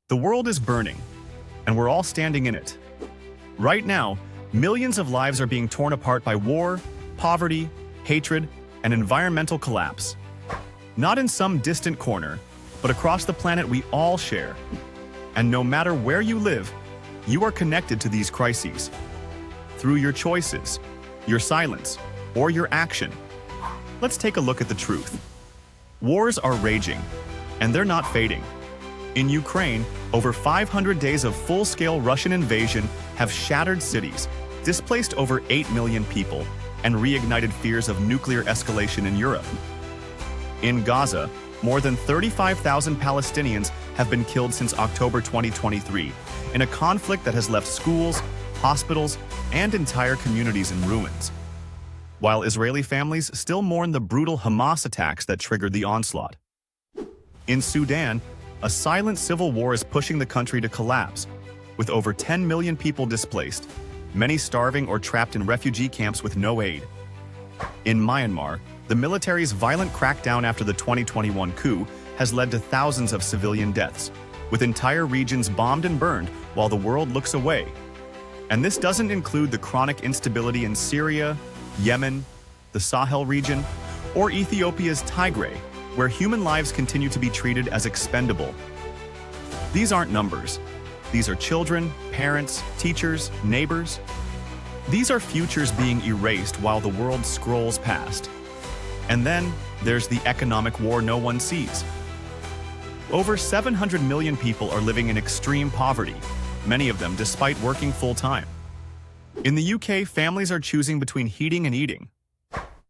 The world is burning, and we're all standing in it. Right now, millions of lives are being torn apart by war, poverty, hatred, and environmental collapse. Not in some distant corner, but across the planet we all share. And no matter where you live, you are connected to these crises. Through your choices, your silence, or your action. Let's take a look at the truth. Wars are raging, and they're not fading. In Ukraine, over 500 days of full-scale Russian invasion have shattered cities, displaced over 8 million people, and reignited fears of nuclear escalation in Europe. In Gaza, more than 35,000 Palestinians have been killed since October 2023, in a conflict that has left schools, hospitals, and entire communities in ruins. While Israeli families still mourn the brutal Hamas attacks that triggered the onslaught. In Sudan, a silent civil war is pushing the country to collapse, with over 10 million people displaced, many starving or trapped in refugee camps with no aid. In Myanmar, the military's violent crackdown after the 2021 coup has led to thousands of civilian deaths, with entire regions bombed and burned while the world looks away. And this doesn't include the chronic instability in Syria, Yemen, the Sahel region, or Ethiopia's Tigray, where human lives continue to be treated as expendable. These aren't numbers. These are children, parents, teachers, neighbors. These are futures being erased while the world scrolls past. And then there's the economic war no one sees. Over 700 million people are living in extreme poverty, many of them despite working full-time. In the UK, families are choosing between heating and eating.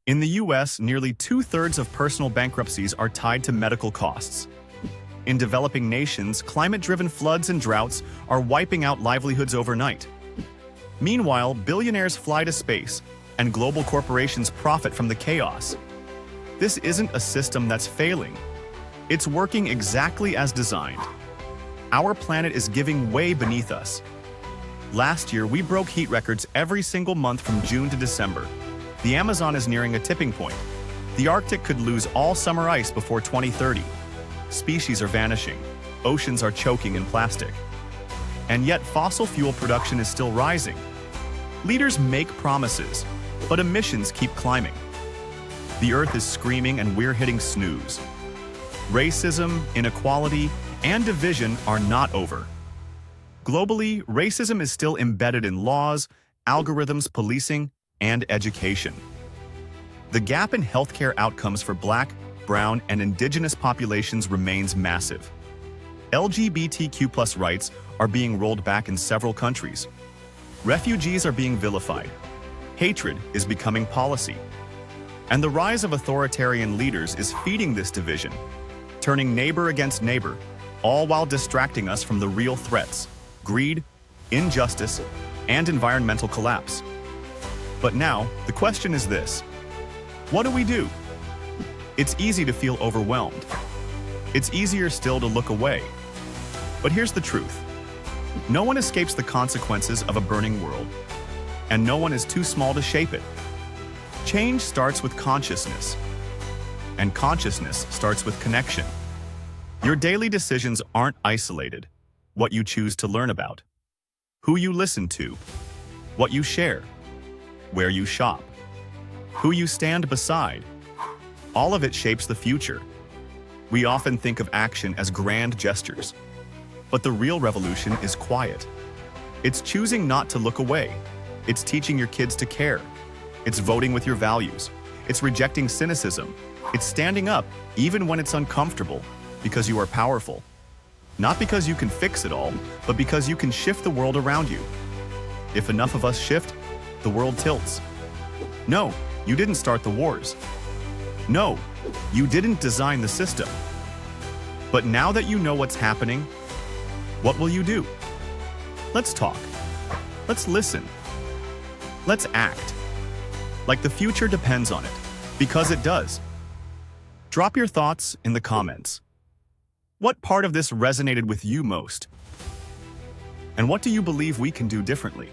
In the US, nearly 2/3 of personal bankruptcies are tied to medical costs. In developing nations, climate-driven floods and droughts are wiping out livelihoods overnight. Meanwhile, billionaires fly to space, and global corporations profit from the chaos. This isn't a system that's failing. It's working exactly as designed. Our planet is giving way beneath us. Last year, we broke heat records every single month from June to December. The Amazon is nearing a tipping point. The Arctic could lose all summer ice before 2030. Species are vanishing. Oceans are choking in plastic. And yet, fossil fuel production is still rising. Leaders make promises, but emissions keep climbing. The Earth is screaming and we're hitting snooze. Racism, inequality, and division are not over. Globally, racism is still embedded in laws, algorithms, policing, and education. The gap in healthcare outcomes for Black, Brown, and Indigenous populations remains massive. LGBTQ+ rights are being rolled back in several countries. Refugees are being vilified. Hatred is becoming policy. And the rise of authoritarian leaders is feeding this division, turning neighbor against neighbor, all while distracting us from the real threats: greed, injustice, and environmental collapse. But now, the question is this: what do we do? It's easy to feel overwhelmed. It's easier still to look away. But here's the truth. No one escapes the consequences of a burning world, and no one is too small to shape it. Change starts with consciousness, and consciousness starts with connection. Your daily decisions aren't isolated. What you choose to learn about, who you listen to, what you share, where you shop, who you stand beside, all of it shapes the future. We often think of action as grand gestures, but the real revolution is quiet. It's choosing not to look away. It's teaching your kids to care. It's voting with your values. It's rejecting cynicism. It's standing up even when it's uncomfortable, because you are powerful. Not because you can fix it all, but because you can shift the world around you. If enough of us shift, the world tilts. No, you didn't start the wars. No, you didn't design the system. But now that you know what's happening, what will you do? Let's talk. Let's listen. Let's act. Like the future depends on it, because it does. Drop your thoughts in the comments. What part of this resonated with you most? And what do you believe we can do differently?